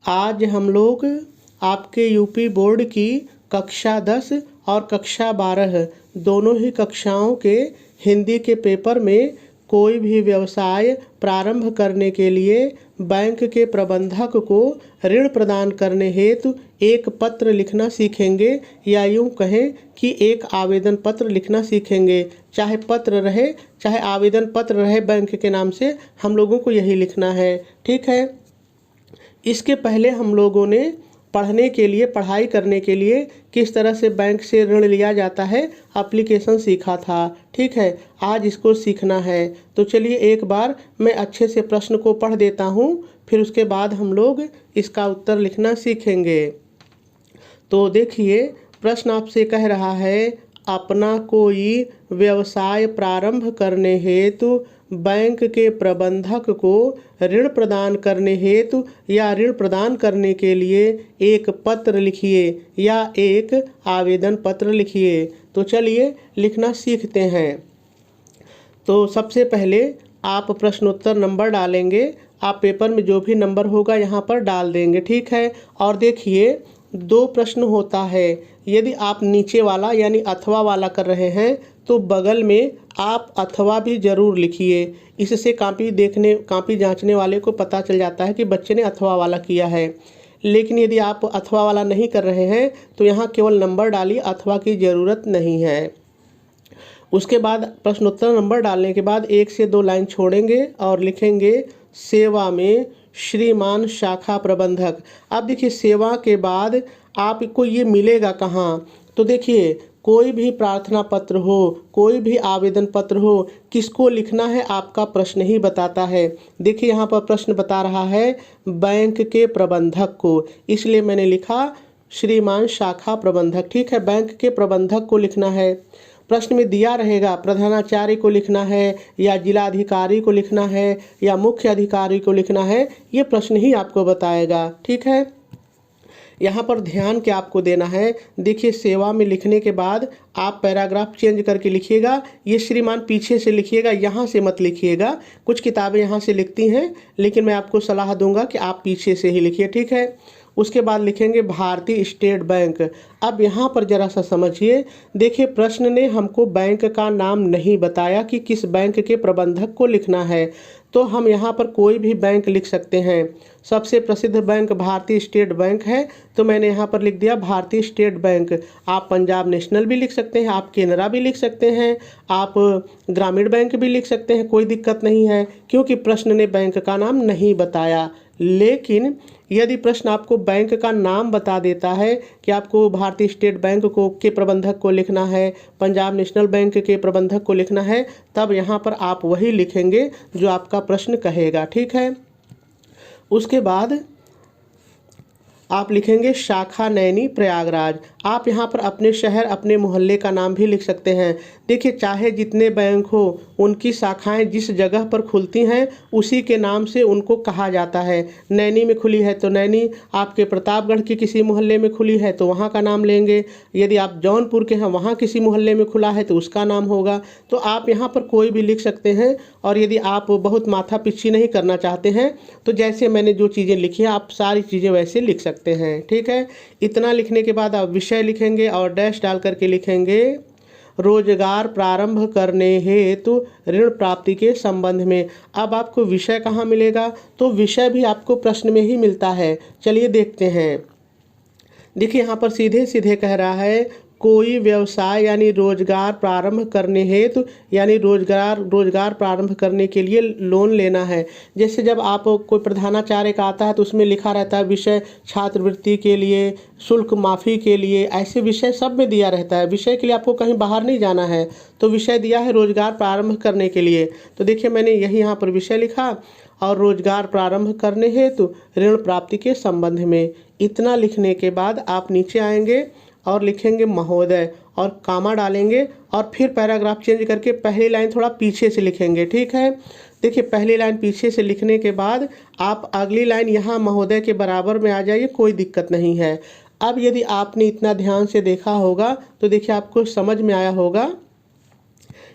आज हम लोग आपके यूपी बोर्ड की कक्षा 10 और कक्षा 12 दोनों ही कक्षाओं के हिंदी के पेपर में कोई भी व्यवसाय प्रारंभ करने के लिए बैंक के प्रबंधक को ऋण प्रदान करने हेतु एक पत्र लिखना सीखेंगे, या यूँ कहें कि एक आवेदन पत्र लिखना सीखेंगे। चाहे पत्र रहे चाहे आवेदन पत्र रहे, बैंक के नाम से हम लोगों को यही लिखना है। ठीक है। इसके पहले हम लोगों ने पढ़ने के लिए, पढ़ाई करने के लिए किस तरह से बैंक से ऋण लिया जाता है एप्लीकेशन सीखा था। ठीक है, आज इसको सीखना है। तो चलिए एक बार मैं अच्छे से प्रश्न को पढ़ देता हूँ, फिर उसके बाद हम लोग इसका उत्तर लिखना सीखेंगे। तो देखिए, प्रश्न आपसे कह रहा है, अपना कोई व्यवसाय प्रारंभ करने हेतु बैंक के प्रबंधक को ऋण प्रदान करने हेतु या ऋण प्रदान करने के लिए एक पत्र लिखिए या एक आवेदन पत्र लिखिए। तो चलिए लिखना सीखते हैं। तो सबसे पहले आप प्रश्नोत्तर नंबर डालेंगे। आप पेपर में जो भी नंबर होगा यहाँ पर डाल देंगे। ठीक है। और देखिए, 2 प्रश्न होता है। यदि आप नीचे वाला यानी अथवा वाला कर रहे हैं तो बगल में आप अथवा भी ज़रूर लिखिए। इससे कापी जांचने वाले को पता चल जाता है कि बच्चे ने अथवा वाला किया है। लेकिन यदि आप अथवा वाला नहीं कर रहे हैं तो यहाँ केवल नंबर डालिए, अथवा की ज़रूरत नहीं है। उसके बाद प्रश्नोत्तर नंबर डालने के बाद 1 से 2 लाइन छोड़ेंगे और लिखेंगे, सेवा में श्रीमान शाखा प्रबंधक। अब देखिए, सेवा के बाद आपको ये मिलेगा कहाँ? तो देखिए, कोई भी प्रार्थना पत्र हो, कोई भी आवेदन पत्र हो, किसको लिखना है आपका प्रश्न ही बताता है। देखिए, यहाँ पर प्रश्न बता रहा है बैंक के प्रबंधक को, इसलिए मैंने लिखा श्रीमान शाखा प्रबंधक। ठीक है, बैंक के प्रबंधक को लिखना है। प्रश्न में दिया रहेगा प्रधानाचार्य को लिखना है या जिलाधिकारी को लिखना है या मुख्य अधिकारी को लिखना है, ये प्रश्न ही आपको बताएगा। ठीक है। यहाँ पर ध्यान क्या आपको देना है, देखिए, सेवा में लिखने के बाद आप पैराग्राफ चेंज करके लिखिएगा। ये श्रीमान पीछे से लिखिएगा, यहाँ से मत लिखिएगा। कुछ किताबें यहाँ से लिखती हैं, लेकिन मैं आपको सलाह दूंगा कि आप पीछे से ही लिखिए। ठीक है। उसके बाद लिखेंगे भारतीय स्टेट बैंक। अब यहाँ पर ज़रा सा समझिए। देखिए, प्रश्न ने हमको बैंक का नाम नहीं बताया कि किस बैंक के प्रबंधक को लिखना है, तो हम यहाँ पर कोई भी बैंक लिख सकते हैं। सबसे प्रसिद्ध बैंक भारतीय स्टेट बैंक है, तो मैंने यहाँ पर लिख दिया भारतीय स्टेट बैंक। आप पंजाब नेशनल भी लिख सकते हैं, आप केनरा भी लिख सकते हैं, आप ग्रामीण बैंक भी लिख सकते हैं, कोई दिक्कत नहीं है, क्योंकि प्रश्न ने बैंक का नाम नहीं बताया। लेकिन यदि प्रश्न आपको बैंक का नाम बता देता है कि आपको भारतीय स्टेट बैंक को के प्रबंधक को लिखना है, पंजाब नेशनल बैंक के प्रबंधक को लिखना है, तब यहाँ पर आप वही लिखेंगे जो आपका प्रश्न कहेगा। ठीक है। उसके बाद आप लिखेंगे शाखा नैनी प्रयागराज। आप यहाँ पर अपने शहर, अपने मोहल्ले का नाम भी लिख सकते हैं। देखिए, चाहे जितने बैंक हो, उनकी शाखाएं जिस जगह पर खुलती हैं उसी के नाम से उनको कहा जाता है। नैनी में खुली है तो नैनी, आपके प्रतापगढ़ की किसी मोहल्ले में खुली है तो वहाँ का नाम लेंगे। यदि आप जौनपुर के हैं, वहाँ किसी मोहल्ले में खुला है तो उसका नाम होगा। तो आप यहाँ पर कोई भी लिख सकते हैं। और यदि आप बहुत माथा पिच्ची नहीं करना चाहते हैं तो जैसे मैंने जो चीज़ें लिखी हैं, आप सारी चीज़ें वैसे लिख सकते हैं। ठीक है। इतना लिखने के बाद आप विषय लिखेंगे और डैश डाल करके लिखेंगे रोजगार प्रारंभ करने हेतु ऋण प्राप्ति के संबंध में। अब आपको विषय कहाँ मिलेगा? तो विषय भी आपको प्रश्न में ही मिलता है। चलिए देखते हैं। देखिए, यहाँ पर सीधे सीधे कह रहा है कोई व्यवसाय यानी रोजगार प्रारंभ करने हेतु, यानी रोजगार प्रारंभ करने के लिए लोन लेना है। जैसे जब आप कोई प्रधानाचार्य का आता है तो उसमें लिखा रहता है विषय छात्रवृत्ति के लिए, शुल्क माफ़ी के लिए, ऐसे विषय सब में दिया रहता है। विषय के लिए आपको कहीं बाहर नहीं जाना है, तो विषय दिया है रोजगार प्रारंभ करने के लिए। तो देखिए, मैंने यही यहाँ पर विषय लिखा और रोजगार प्रारंभ करने हेतु ऋण प्राप्ति के संबंध में। इतना लिखने के बाद आप नीचे आएंगे और लिखेंगे महोदय और कामा डालेंगे और फिर पैराग्राफ चेंज करके पहली लाइन थोड़ा पीछे से लिखेंगे। ठीक है। देखिए, पहली लाइन पीछे से लिखने के बाद आप अगली लाइन यहाँ महोदय के बराबर में आ जाइए, कोई दिक्कत नहीं है। अब यदि आपने इतना ध्यान से देखा होगा तो देखिए, आपको समझ में आया होगा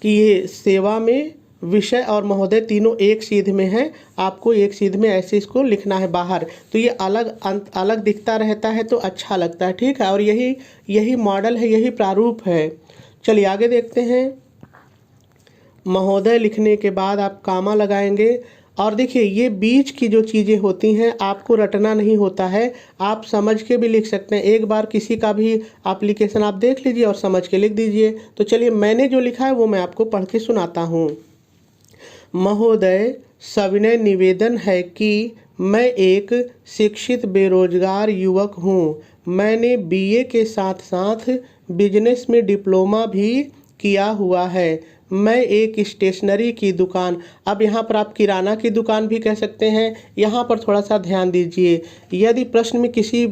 कि ये सेवा में विषय और महोदय तीनों एक सीध में है, आपको एक सीध में ऐसे इसको लिखना है बाहर। तो ये अलग दिखता रहता है तो अच्छा लगता है, ठीक है। और यही मॉडल है, यही प्रारूप है। चलिए आगे देखते हैं। महोदय लिखने के बाद आप कामा लगाएंगे। और देखिए ये बीच की जो चीज़ें होती हैं आपको रटना नहीं होता है, आप समझ के भी लिख सकते हैं। एक बार किसी का भी एप्लीकेशन आप देख लीजिए और समझ के लिख दीजिए। तो चलिए मैंने जो लिखा है वो मैं आपको पढ़ के सुनाता हूँ। महोदय, सविनय निवेदन है कि मैं एक शिक्षित बेरोजगार युवक हूँ। मैंने बीए के साथ साथ बिजनेस में डिप्लोमा भी किया हुआ है। मैं एक स्टेशनरी की दुकान, अब यहाँ पर आप किराना की दुकान भी कह सकते हैं। यहाँ पर थोड़ा सा ध्यान दीजिए, यदि प्रश्न में किसी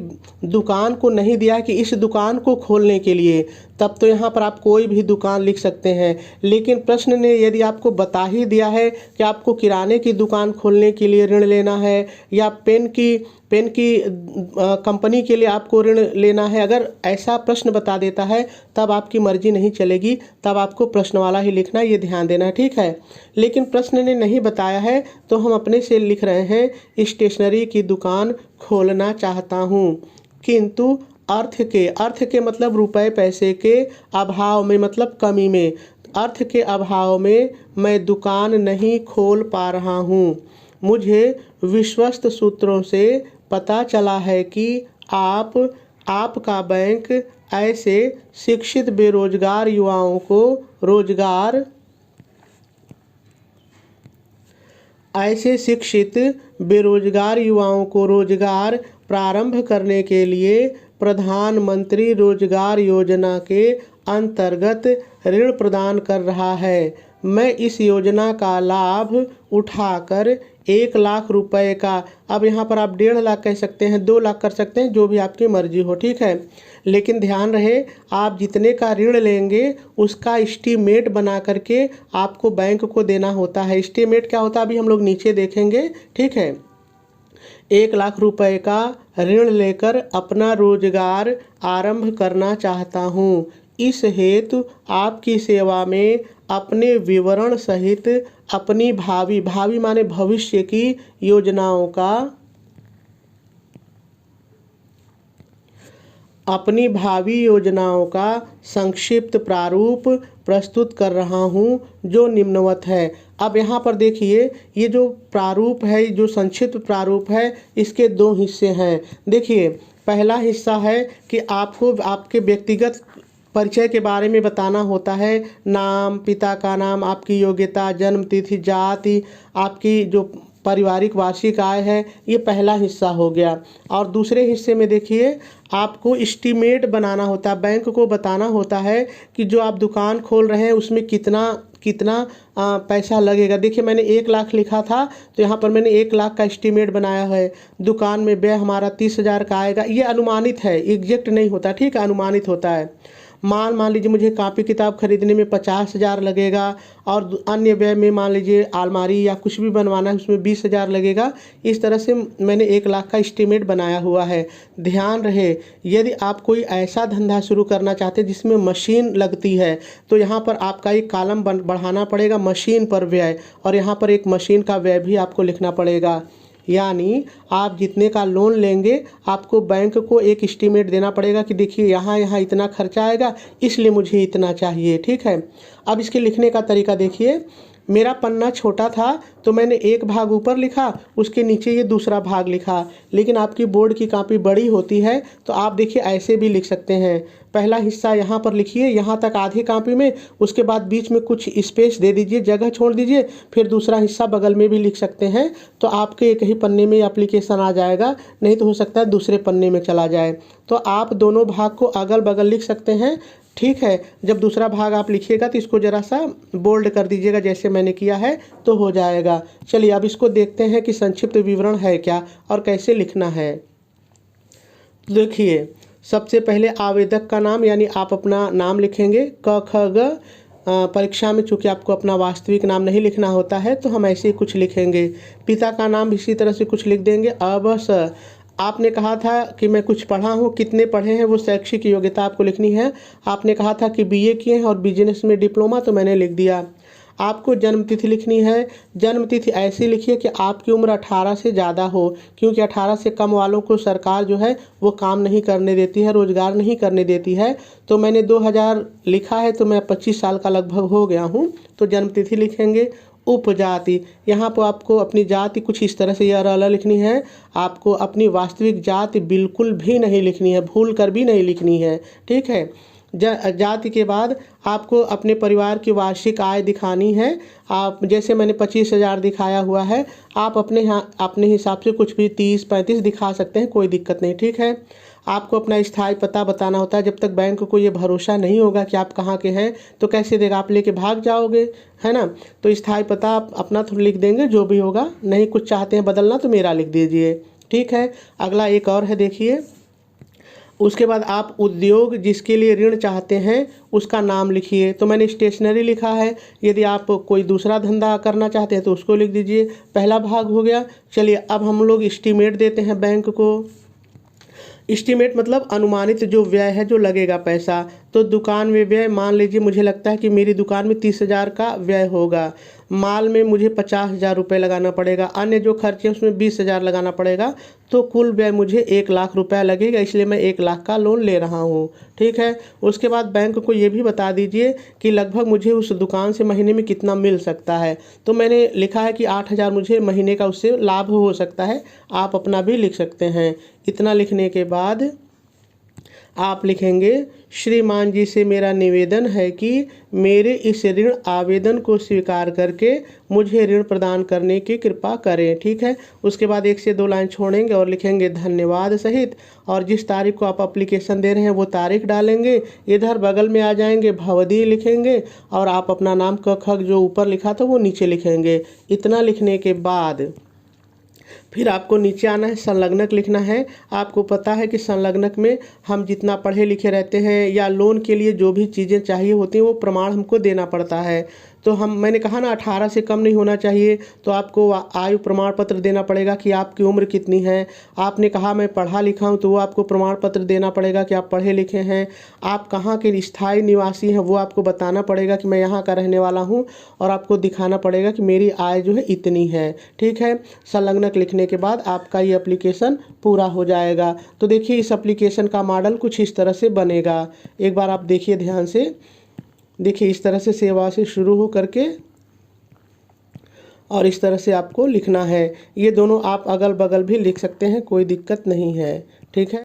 दुकान को नहीं दिया कि इस दुकान को खोलने के लिए, तब तो यहाँ पर आप कोई भी दुकान लिख सकते हैं। लेकिन प्रश्न ने यदि आपको बता ही दिया है कि आपको किराने की दुकान खोलने के लिए ऋण लेना है या पेन की कंपनी के लिए आपको ऋण लेना है, अगर ऐसा प्रश्न बता देता है तब आपकी मर्जी नहीं चलेगी, तब आपको प्रश्न वाला ही लिखना, ये ध्यान देना है, ठीक है। लेकिन प्रश्न ने नहीं बताया है तो हम अपने से लिख रहे हैं स्टेशनरी की दुकान खोलना चाहता हूँ, किंतु अर्थ के मतलब रुपए पैसे के अभाव में, मतलब कमी में, अर्थ के अभाव में मैं दुकान नहीं खोल पा रहा हूँ। मुझे विश्वस्त सूत्रों से पता चला है कि आपका बैंक ऐसे शिक्षित बेरोजगार युवाओं को रोजगार प्रारंभ करने के लिए प्रधानमंत्री रोजगार योजना के अंतर्गत ऋण प्रदान कर रहा है। मैं इस योजना का लाभ उठाकर 1 लाख रुपए का, अब यहाँ पर आप 1.5 लाख कह सकते हैं, 2 लाख कर सकते हैं, जो भी आपकी मर्जी हो, ठीक है। लेकिन ध्यान रहे आप जितने का ऋण लेंगे उसका एस्टीमेट बना करके आपको बैंक को देना होता है। एस्टीमेट क्या होता है अभी हम लोग नीचे देखेंगे, ठीक है। 1 लाख रुपए का ऋण लेकर अपना रोजगार आरंभ करना चाहता हूँ। इस हेतु आपकी सेवा में अपने विवरण सहित अपनी भावी माने भविष्य की योजनाओं का संक्षिप्त प्रारूप प्रस्तुत कर रहा हूं, जो निम्नवत है। अब यहाँ पर देखिए ये जो प्रारूप है, जो संक्षिप्त प्रारूप है, इसके 2 हिस्से हैं। देखिए पहला हिस्सा है कि आपको आपके व्यक्तिगत परिचय के बारे में बताना होता है, नाम, पिता का नाम, आपकी योग्यता, जन्म तिथि, जाति, आपकी जो पारिवारिक वार्षिक आय है, ये पहला हिस्सा हो गया। और दूसरे हिस्से में देखिए आपको एस्टीमेट बनाना होता है, बैंक को बताना होता है कि जो आप दुकान खोल रहे हैं उसमें कितना पैसा लगेगा। देखिए मैंने 1 लाख लिखा था तो यहाँ पर मैंने 1 लाख का एस्टीमेट बनाया है। दुकान में व्यय हमारा 30,000 का आएगा, ये अनुमानित है, एग्जैक्ट नहीं होता, ठीक है, अनुमानित होता है। मान लीजिए मुझे कापी किताब खरीदने में 50,000 लगेगा और अन्य व्यय में मान लीजिए अलमारी या कुछ भी बनवाना है उसमें 20,000 लगेगा। इस तरह से मैंने 1 लाख का एस्टीमेट बनाया हुआ है। ध्यान रहे यदि आप कोई ऐसा धंधा शुरू करना चाहते हैं जिसमें मशीन लगती है तो यहाँ पर आपका एक कॉलम बढ़ाना पड़ेगा मशीन पर व्यय, और यहाँ पर एक मशीन का व्यय भी आपको लिखना पड़ेगा। यानी आप जितने का लोन लेंगे आपको बैंक को एक एस्टीमेट देना पड़ेगा कि देखिए यहाँ इतना खर्चा आएगा, इसलिए मुझे इतना चाहिए, ठीक है। अब इसके लिखने का तरीका देखिए, मेरा पन्ना छोटा था तो मैंने एक भाग ऊपर लिखा, उसके नीचे ये दूसरा भाग लिखा। लेकिन आपकी बोर्ड की कॉपी बड़ी होती है तो आप देखिए ऐसे भी लिख सकते हैं। पहला हिस्सा यहाँ पर लिखिए, यहाँ तक आधी कॉपी में, उसके बाद बीच में कुछ स्पेस दे दीजिए, जगह छोड़ दीजिए, फिर दूसरा हिस्सा बगल में भी लिख सकते हैं। तो आपके एक ही पन्ने में एप्लीकेशन आ जाएगा, नहीं तो हो सकता है दूसरे पन्ने में चला जाए। तो आप दोनों भाग को अगल बगल लिख सकते हैं, ठीक है। जब दूसरा भाग आप लिखिएगा तो इसको ज़रा सा बोल्ड कर दीजिएगा जैसे मैंने किया है, तो हो जाएगा। चलिए अब इसको देखते हैं कि संक्षिप्त विवरण है क्या और कैसे लिखना है। देखिए सबसे पहले आवेदक का नाम, यानी आप अपना नाम लिखेंगे। क ख ग परीक्षा में चूँकि आपको अपना वास्तविक नाम नहीं लिखना होता है तो हम ऐसे ही कुछ लिखेंगे। पिता का नाम इसी तरह से कुछ लिख देंगे। अब स आपने कहा था कि मैं कुछ पढ़ा हूँ, कितने पढ़े हैं वो शैक्षिक योग्यता आपको लिखनी है। आपने कहा था कि बीए किए हैं और बिजनेस में डिप्लोमा, तो मैंने लिख दिया। आपको जन्म तिथि लिखनी है। जन्म तिथि ऐसी लिखिए कि आपकी उम्र 18 से ज़्यादा हो, क्योंकि 18 से कम वालों को सरकार जो है वो काम नहीं करने देती है, रोज़गार नहीं करने देती है। तो मैंने 2000 लिखा है, तो मैं 25 साल का लगभग हो गया हूँ। तो जन्म तिथि लिखेंगे। उपजाति, यहाँ पर आपको अपनी जाति कुछ इस तरह से यह रला लिखनी है। आपको अपनी वास्तविक जाति बिल्कुल भी नहीं लिखनी है, भूल कर भी नहीं लिखनी है, ठीक है। जाति के बाद आपको अपने परिवार की वार्षिक आय दिखानी है। आप जैसे मैंने 25,000 दिखाया हुआ है, आप अपने हिसाब से कुछ भी 30-35 दिखा सकते हैं, कोई दिक्कत नहीं, ठीक है। आपको अपना स्थायी पता बताना होता है। जब तक बैंक को ये भरोसा नहीं होगा कि आप कहाँ के हैं, तो कैसे देगा, आप लेके भाग जाओगे, है ना। तो स्थायी पता आप अपना तो लिख देंगे, जो भी होगा। नहीं कुछ चाहते हैं बदलना तो मेरा लिख दीजिए, ठीक है। अगला एक और है, देखिए। उसके बाद आप उद्योग जिसके लिए ऋण चाहते हैं उसका नाम लिखिए। तो मैंने स्टेशनरी लिखा है। यदि आप कोई दूसरा धंधा करना चाहते हैं तो उसको लिख दीजिए। पहला भाग हो गया। चलिए अब हम लोग एस्टीमेट देते हैं बैंक को। एस्टीमेट मतलब अनुमानित जो व्यय है, जो लगेगा पैसा। तो दुकान में व्यय, मान लीजिए मुझे लगता है कि मेरी दुकान में 30,000 का व्यय होगा। माल में मुझे 50,000 रुपये लगाना पड़ेगा। अन्य जो खर्चे उसमें 20,000 लगाना पड़ेगा। तो कुल व्यय मुझे 1,00,000 रुपया लगेगा, इसलिए मैं 1,00,000 का लोन ले रहा हूँ, ठीक है। उसके बाद बैंक को ये भी बता दीजिए कि लगभग मुझे उस दुकान से महीने में कितना मिल सकता है। तो मैंने लिखा है कि 8,000 मुझे महीने का उससे लाभ हो सकता है। आप अपना भी लिख सकते हैं। इतना लिखने के बाद आप लिखेंगे, श्रीमान जी से मेरा निवेदन है कि मेरे इस ऋण आवेदन को स्वीकार करके मुझे ऋण प्रदान करने की कृपा करें, ठीक है। उसके बाद 1 से 2 लाइन छोड़ेंगे और लिखेंगे धन्यवाद सहित, और जिस तारीख को आप एप्लीकेशन दे रहे हैं वो तारीख डालेंगे। इधर बगल में आ जाएंगे, भवदी लिखेंगे, और आप अपना नाम क ख जो ऊपर लिखा था वो नीचे लिखेंगे। इतना लिखने के बाद फिर आपको नीचे आना है, संलग्नक लिखना है। आपको पता है कि संलग्नक में हम जितना पढ़े लिखे रहते हैं या लोन के लिए जो भी चीज़ें चाहिए होती हैं वो प्रमाण हमको देना पड़ता है। तो मैंने कहा ना 18 से कम नहीं होना चाहिए। तो आपको आयु प्रमाण पत्र देना पड़ेगा कि आपकी उम्र कितनी है। आपने कहा मैं पढ़ा लिखा हूँ, तो वो आपको प्रमाण पत्र देना पड़ेगा कि आप पढ़े लिखे हैं। आप कहाँ के स्थायी निवासी हैं वो आपको बताना पड़ेगा कि मैं यहाँ का रहने वाला हूँ, और आपको दिखाना पड़ेगा कि मेरी आय जो है इतनी है, ठीक है। संलग्नक लिखने के बाद आपका ये एप्लीकेशन पूरा हो जाएगा। तो देखिए इस एप्लीकेशन का मॉडल कुछ इस तरह से बनेगा। एक बार आप देखिए ध्यान से। देखिए इस तरह से सेवा से शुरू हो करके और इस तरह से आपको लिखना है। ये दोनों आप अगल बगल भी लिख सकते हैं, कोई दिक्कत नहीं है, ठीक है।